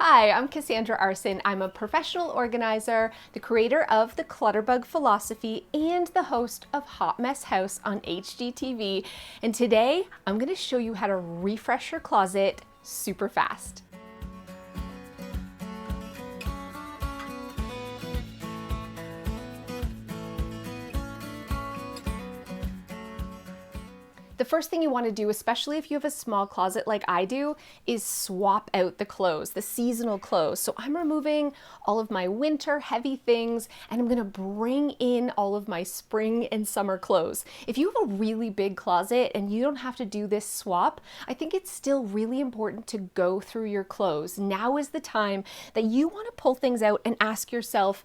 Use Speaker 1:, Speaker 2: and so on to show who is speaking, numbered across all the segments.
Speaker 1: Hi, I'm Cas Aarssen. I'm a professional organizer, the creator of the ClutterBug philosophy, and the host of Hot Mess House on HGTV. And today, I'm going to show you how to refresh your closet super fast. The first thing you want to do, especially if you have a small closet like I do, is swap out the clothes, the seasonal clothes. So I'm removing all of my winter heavy things and I'm going to bring in all of my spring and summer clothes. If you have a really big closet and you don't have to do this swap, I think it's still really important to go through your clothes. Now is the time that you want to pull things out and ask yourself,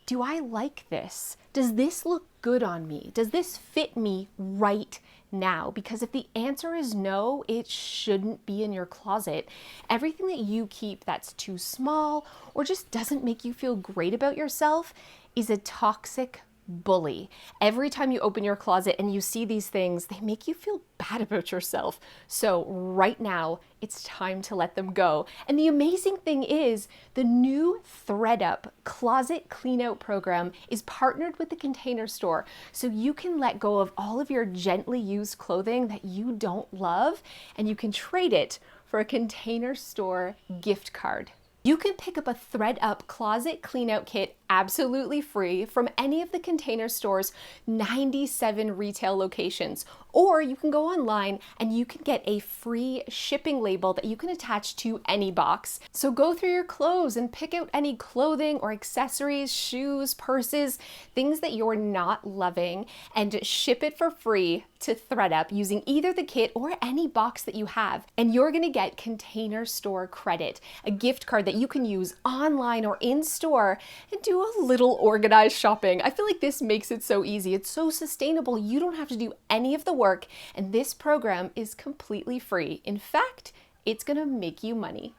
Speaker 1: do I like this? Does this look good on me? Does this fit me right now? Because if the answer is no, it shouldn't be in your closet. Everything that you keep that's too small or just doesn't make you feel great about yourself is a toxic bully. Every time you open your closet and you see these things, they make you feel bad about yourself. So right now, it's time to let them go. And the amazing thing is the new ThredUp Closet Cleanout program is partnered with the Container Store. So you can let go of all of your gently used clothing that you don't love, and you can trade it for a Container Store gift card. You can pick up a ThredUp Closet Cleanout Kit absolutely free from any of the Container Store's 97 retail locations. Or you can go online and you can get a free shipping label that you can attach to any box. So go through your clothes and pick out any clothing or accessories, shoes, purses, things that you're not loving, and ship it for free to ThredUp using either the kit or any box that you have. And you're gonna get Container Store credit, a gift card that you can use online or in store and do a little organized shopping. I feel like this makes it so easy. It's so sustainable. You don't have to do any of the work, and this program is completely free. In fact, it's gonna make you money.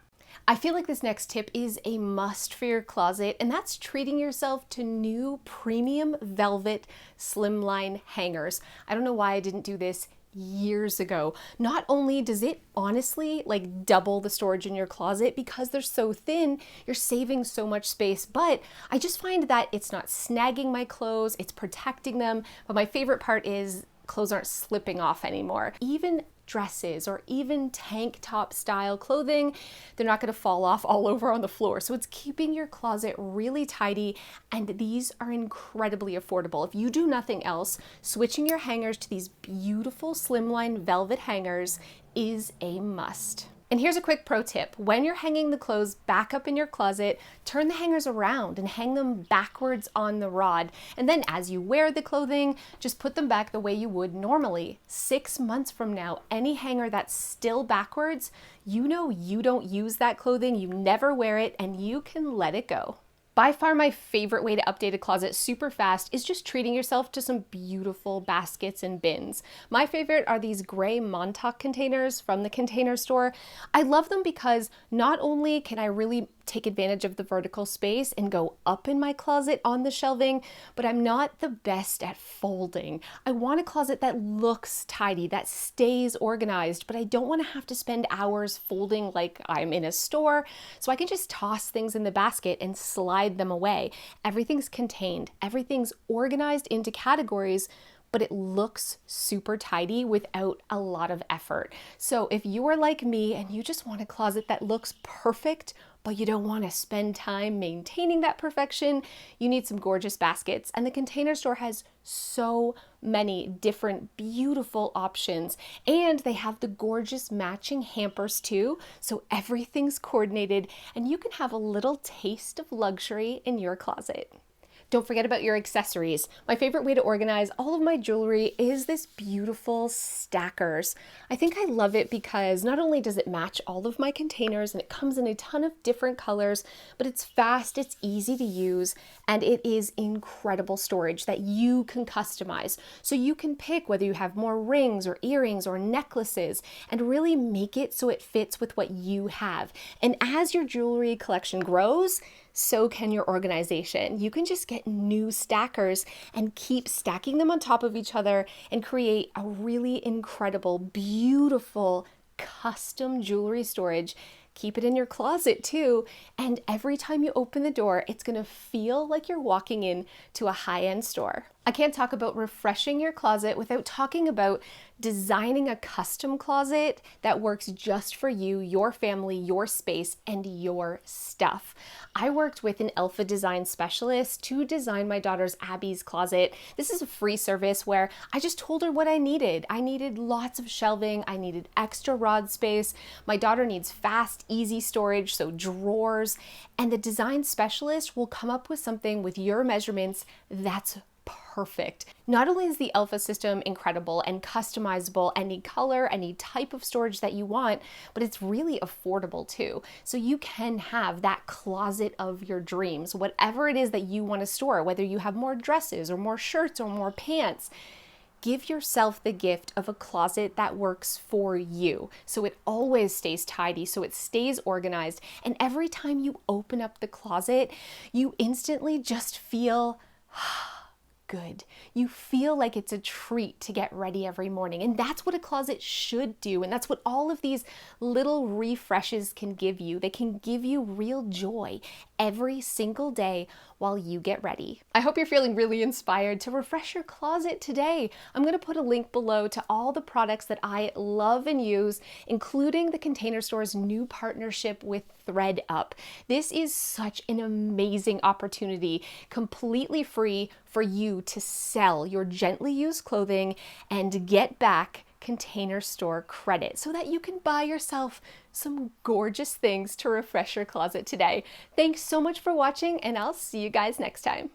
Speaker 1: I feel like this next tip is a must for your closet, and that's treating yourself to new premium velvet slimline hangers. I don't know why I didn't do this years ago. Not only does it honestly like double the storage in your closet because they're so thin, you're saving so much space, but I just find that it's not snagging my clothes, it's protecting them. But my favorite part is clothes aren't slipping off anymore. Even dresses or even tank top style clothing, they're not going to fall off all over on the floor. So it's keeping your closet really tidy, and these are incredibly affordable. If you do nothing else, switching your hangers to these beautiful slimline velvet hangers is a must. And here's a quick pro tip. When you're hanging the clothes back up in your closet, turn the hangers around and hang them backwards on the rod. And then as you wear the clothing, just put them back the way you would normally. 6 months from now, any hanger that's still backwards, you know you don't use that clothing, you never wear it, and you can let it go. By far my favorite way to update a closet super fast is just treating yourself to some beautiful baskets and bins. My favorite are these gray Montauk containers from the Container Store. I love them because not only can I really take advantage of the vertical space and go up in my closet on the shelving, but I'm not the best at folding. I want a closet that looks tidy, that stays organized, but I don't want to have to spend hours folding like I'm in a store, so I can just toss things in the basket and slide them away. Everything's contained, everything's organized into categories, but it looks super tidy without a lot of effort. So if you are like me and you just want a closet that looks perfect, but you don't want to spend time maintaining that perfection, you need some gorgeous baskets. And the Container Store has so many different beautiful options. And they have the gorgeous matching hampers too. So everything's coordinated and you can have a little taste of luxury in your closet. Don't forget about your accessories. My favorite way to organize all of my jewelry is this beautiful stackers. I think I love it because not only does it match all of my containers and it comes in a ton of different colors, but it's fast, it's easy to use, and it is incredible storage that you can customize. So you can pick whether you have more rings or earrings or necklaces and really make it so it fits with what you have. And as your jewelry collection grows, so can your organization. You can just get new stackers and keep stacking them on top of each other and create a really incredible, beautiful, custom jewelry storage Keep it in your closet too. And every time you open the door, it's gonna feel like you're walking in to a high-end store. I can't talk about refreshing your closet without talking about designing a custom closet that works just for you, your family, your space, and your stuff. I worked with an Alpha design specialist to design my daughter's Abby's closet. This is a free service where I just told her what I needed. I needed lots of shelving. I needed extra rod space. My daughter needs fast, easy storage, so drawers. And the design specialist will come up with something with your measurements that's perfect. Not only is the Alpha system incredible and customizable, any color, any type of storage that you want, but it's really affordable too. So you can have that closet of your dreams, whatever it is that you want to store, whether you have more dresses or more shirts or more pants. Give yourself the gift of a closet that works for you, so it always stays tidy, so it stays organized, and every time you open up the closet, you instantly just feel good. You feel like it's a treat to get ready every morning. And that's what a closet should do. And that's what all of these little refreshes can give you. They can give you real joy every single day while you get ready. I hope you're feeling really inspired to refresh your closet today. I'm going to put a link below to all the products that I love and use, including the Container Store's new partnership with ThredUp. This is such an amazing opportunity, completely free for you to sell your gently used clothing and get back Container Store credit so that you can buy yourself some gorgeous things to refresh your closet today. Thanks so much for watching, and I'll see you guys next time.